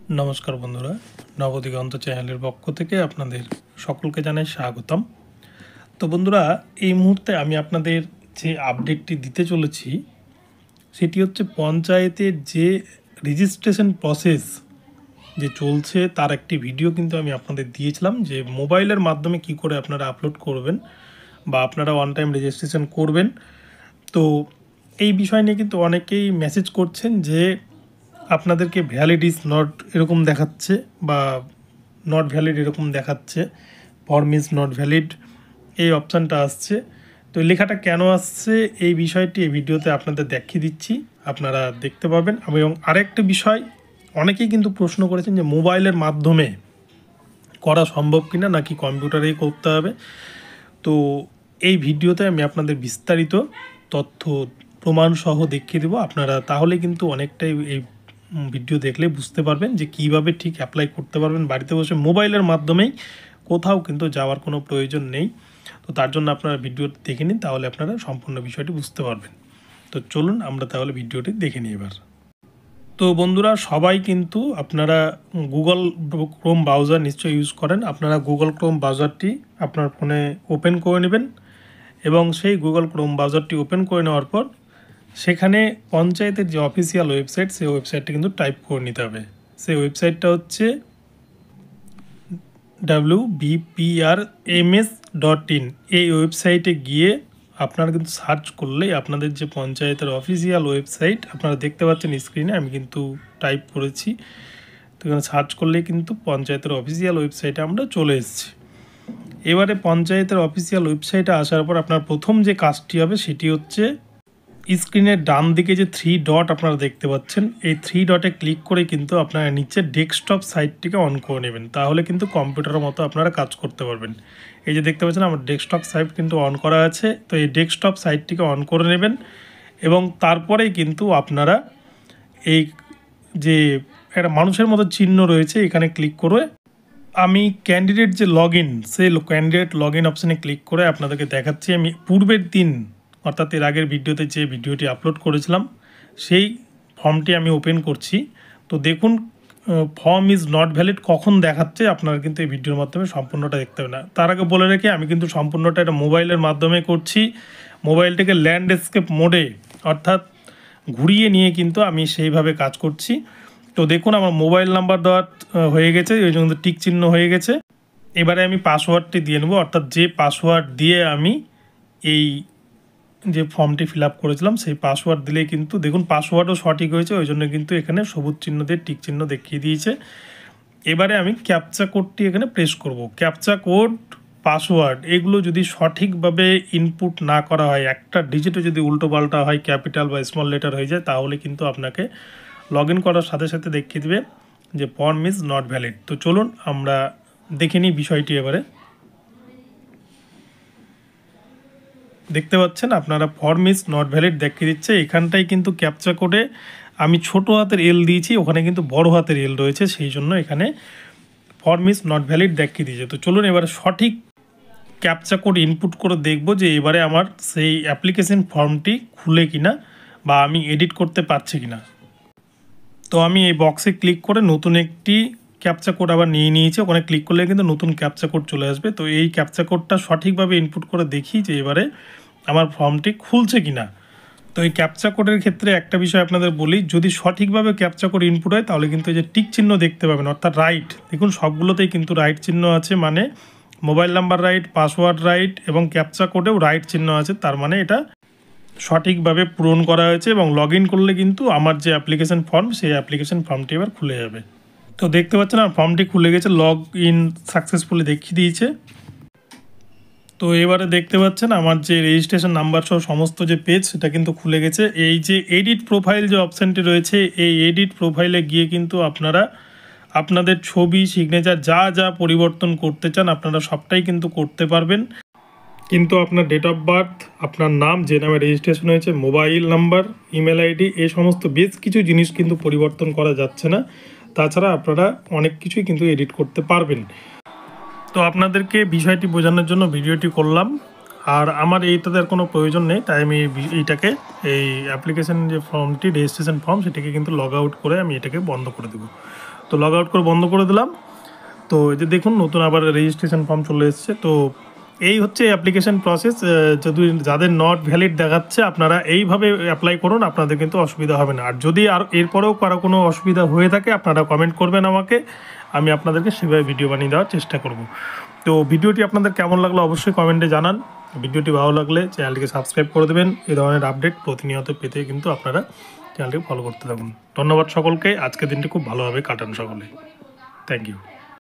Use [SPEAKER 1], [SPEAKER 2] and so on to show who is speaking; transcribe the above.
[SPEAKER 1] নমস্কার বন্ধুরা, নবদিগন্ত চ্যানেলের পক্ষ থেকে আপনাদের সকলকে জানাই স্বাগতম। তো বন্ধুরা, এই মুহূর্তে আমি আপনাদের যে আপডেটটি দিতে চলেছি সেটি হচ্ছে পঞ্চায়েতের যে রেজিস্ট্রেশন প্রসেস যে চলছে তার একটি ভিডিও কিন্তু আমি আপনাদের দিয়েছিলাম, যে মোবাইলের মাধ্যমে কি করে আপনারা আপলোড করবেন বা আপনারা ওয়ান টাইম রেজিস্ট্রেশন করবেন। তো এই বিষয় নিয়ে কিন্তু অনেকেই মেসেজ করছেন যে আপনাদেরকে ভ্যালিড ইজ নট এরকম দেখাচ্ছে বা নট ভ্যালিড এরকম দেখাচ্ছে, ফর্ম ইজ নট ভ্যালিড এই অপশানটা আসছে। তো লেখাটা কেন আসছে এই বিষয়টি এই ভিডিওতে আপনাদের দেখিয়ে দিচ্ছি, আপনারা দেখতে পাবেন। এবং আরেকটা বিষয়, অনেকেই কিন্তু প্রশ্ন করেছেন যে মোবাইলের মাধ্যমে করা সম্ভব কিনা নাকি কম্পিউটারেই করতে হবে। তো এই ভিডিওতে আমি আপনাদের বিস্তারিত তথ্য প্রমাণ সহ দেখিয়ে দেবো। আপনারা তাহলে কিন্তু অনেকটাই এই ভিডিও দেখলে বুঝতে পারবেন যে কিভাবে ঠিক অ্যাপ্লাই করতে পারবেন বাড়িতে বসে মোবাইলের মাধ্যমেই, কোথাও কিন্তু যাওয়ার কোনো প্রয়োজন নেই। তো তার জন্য আপনারা ভিডিও দেখে নিন, তাহলে আপনারা সম্পূর্ণ বিষয়টি বুঝতে পারবেন। তো চলুন আমরা তাহলে ভিডিওটি দেখে নিই এবার। তো বন্ধুরা, সবাই কিন্তু আপনারা গুগল ক্রোম ব্রাউজার নিশ্চয়ই ইউজ করেন। আপনারা গুগল ক্রোম ব্রাউজারটি আপনার ফোনে ওপেন করে নেবেন এবং সেই গুগল ক্রোম ব্রাউজারটি ওপেন করে নেওয়ার পর সেখানে পঞ্চায়েতের যে অফিসিয়াল ওয়েবসাইট, সেই ওয়েবসাইটটি কিন্তু টাইপ করে নিতে হবে। সেই ওয়েবসাইটটা হচ্ছে wbprms.in। এই ওয়েবসাইটে গিয়ে আপনারা কিন্তু সার্চ করলেই আপনাদের যে পঞ্চায়েতের অফিসিয়াল ওয়েবসাইট আপনারা দেখতে পাচ্ছেন স্ক্রিনে, আমি কিন্তু টাইপ করেছি। তো এখানে সার্চ করলেই কিন্তু পঞ্চায়েতের অফিসিয়াল ওয়েবসাইটে আমরা চলে এসেছি। এবারে পঞ্চায়েতের অফিসিয়াল ওয়েবসাইটে আসার পর আপনার প্রথম যে কাজটি হবে সেটি হচ্ছে স্ক্রিনের ডান দিকে যে 3 ডট আপনারা দেখতে পাচ্ছেন, এই 3 ডটে ক্লিক করে কিন্তু আপনারা নিচে ডেস্কটপ সাইটটিকে অন করে নেবেন, তাহলে কিন্তু কম্পিউটারের মতো আপনারা কাজ করতে পারবেন। এই যে দেখতে পাচ্ছেন আমার ডেস্কটপ সাইট কিন্তু অন করা আছে। তো এই ডেস্কটপ সাইটটিকে অন করে নেবেন এবং তারপরেই কিন্তু আপনারা এই যে একটা মানুষের মতো চিহ্ন রয়েছে এখানে ক্লিক করে আমি ক্যান্ডিডেট যে লগ ইন, সেই ক্যান্ডিডেট লগ ইন অপশানে ক্লিক করে আপনাদেরকে দেখাচ্ছি। আমি পূর্বের দিন অর্থাৎ এর আগের ভিডিওতে যে ভিডিওটি আপলোড করেছিলাম সেই ফর্মটি আমি ওপেন করছি। তো দেখুন ফর্ম ইজ নট ভ্যালিড কখন দেখাচ্ছে, আপনারা কিন্তু এই ভিডিওর মাধ্যমে সম্পূর্ণটা দেখতে হবে না। তার আগে বলে রেখে আমি কিন্তু সম্পূর্ণটা এটা মোবাইলের মাধ্যমে করছি। মোবাইলটাকে ল্যান্ডস্কেপ মোডে অর্থাৎ ঘুরিয়ে নিয়ে কিন্তু আমি সেইভাবে কাজ করছি। তো দেখুন আমার মোবাইল নাম্বার দেওয়া হয়ে গেছে, ওই জন্য টিক চিহ্ন হয়ে গেছে। এবারে আমি পাসওয়ার্ডটি দিয়ে নেব, অর্থাৎ যে পাসওয়ার্ড দিয়ে আমি এই যে ফর্মটি ফিল আপ করেছিলাম সেই পাসওয়ার্ড দিলেই কিন্তু দেখুন পাসওয়ার্ডও সঠিক হয়েছে, ওই জন্য কিন্তু এখানে সবুজ চিহ্ন দিয়ে টিক চিহ্ন দেখিয়ে দিয়েছে। এবারে আমি ক্যাপচা কোডটি এখানে প্রেস করব। ক্যাপচা কোড, পাসওয়ার্ড এগুলো যদি সঠিকভাবে ইনপুট না করা হয়, একটা ডিজিটও যদি উল্টো পাল্টা হয়, ক্যাপিটাল বা স্মল লেটার হয়ে যায়, তাহলে কিন্তু আপনাকে লগ ইন করার সাথে সাথে দেখিয়ে দেবে যে ফর্ম ইজ নট ভ্যালিড। তো চলুন আমরা দেখে নিই বিষয়টি। এবারে দেখতে পাচ্ছেন আপনারা ফর্ম ইজ নট ভ্যালিড দেখিয়ে দিচ্ছে। এখানটায় কিন্তু ক্যাপচা কোডে আমি ছোট হাতের এল দিয়েছি, ওখানে কিন্তু বড় হাতের এল রয়েছে, সেই জন্য এখানে ফর্ম ইজ নট ভ্যালিড দেখিয়ে দিয়েছে। তো চলুন এবারে সঠিক ক্যাপচা কোড ইনপুট করে দেখব যে এবারে আমার সেই অ্যাপ্লিকেশন ফর্মটি খুলে কিনা বা আমি এডিট করতে পারছি কিনা। তো আমি এই বক্সে ক্লিক করে নতুন একটি ক্যাপচা কোড আবার নিয়ে নিয়েছি, ওখানে ক্লিক করলে কিন্তু নতুন ক্যাপচা কোড চলে আসবে। তো এই ক্যাপচা কোডটা সঠিকভাবে ইনপুট করে দেখি যে এবারে আমার ফর্মটি খুলছে কিনা। তো এই ক্যাপচা কোডের ক্ষেত্রে একটা বিষয় আপনাদের বলি, যদি সঠিকভাবে ক্যাপচা কোড ইনপুট হয় তাহলে কিন্তু এই যে টিক চিহ্ন দেখতে পাবেন, অর্থাৎ রাইট, দেখুন সবগুলোতেই কিন্তু রাইট চিহ্ন আছে, মানে mobile number right, password right এবং ক্যাপচা কোডেও রাইট চিহ্ন আছে, তার মানে এটা সঠিকভাবে পূরণ করা হয়েছে। এবং লগ ইন করলে কিন্তু আমার যে অ্যাপ্লিকেশন ফর্ম সেই অ্যাপ্লিকেশন ফর্মটি এবার খুলে যাবে। তো দেখতে পাচ্ছেন আমার ফর্মটি খুলে গেছে, লগ ইন সাকসেসফুলি দেখিয়ে দিয়েছে। তো এবারে দেখতে পাচ্ছেন আমার যে রেজিস্ট্রেশন নাম্বার সহ সমস্ত যে পেজ সেটা কিন্তু খুলে গেছে। এই যে এডিট প্রোফাইল যে অপশানটি রয়েছে, এই এডিট প্রোফাইলে গিয়ে কিন্তু আপনারা আপনাদের ছবি, সিগনেচার যা যা পরিবর্তন করতে চান আপনারা সবটাই কিন্তু করতে পারবেন। কিন্তু আপনার ডেট অফ বার্থ, আপনার নাম যে নামে রেজিস্ট্রেশন হয়েছে, মোবাইল নাম্বার, ইমেল আইডি, এই সমস্ত বেশ কিছু জিনিস কিন্তু পরিবর্তন করা যাচ্ছে না। তাছাড়া আপনারা অনেক কিছুই কিন্তু এডিট করতে পারবেন। তো আপনাদেরকে বিষয়টি বোঝানোর জন্য ভিডিওটি করলাম, আর আমার এইটাতে আর কোনো প্রয়োজন নেই, তাই আমি এইটাকে এই অ্যাপ্লিকেশন যে ফর্মটি রেজিস্ট্রেশন ফর্ম সেটাকে কিন্তু লগ আউট করে আমি এটাকে বন্ধ করে দেবো। তো লগ আউট করে বন্ধ করে দিলাম। তো এই যে দেখুন নতুন আবার রেজিস্ট্রেশন ফর্ম চলে এসেছে। তো এই হচ্ছে অ্যাপ্লিকেশন প্রসেস। যদি যাদের নট ভ্যালিড দেখাচ্ছে আপনারা এইভাবে অ্যাপ্লাই করুন, আপনাদের কিন্তু অসুবিধা হবে না। আর যদি আর এরপরেও কারো কোনো অসুবিধা হয়ে থাকে আপনারা কমেন্ট করবেন আমাকে, আমি আপনাদেরকে সেভাবে ভিডিও বানিয়ে দেওয়ার চেষ্টা করব। তো ভিডিওটি আপনাদের কেমন লাগলো অবশ্যই কমেন্টে জানান। ভিডিওটি ভালো লাগলে চ্যানেলটিকে সাবস্ক্রাইব করে দেবেন। এই ধরনের আপডেট প্রতিনিয়ত পেতে কিন্তু আপনারা চ্যানেলটিকে ফলো করতে থাকুন। ধন্যবাদ সকলকে। আজকের দিনটি খুব ভালোভাবে কাটান সকলে। Thank you.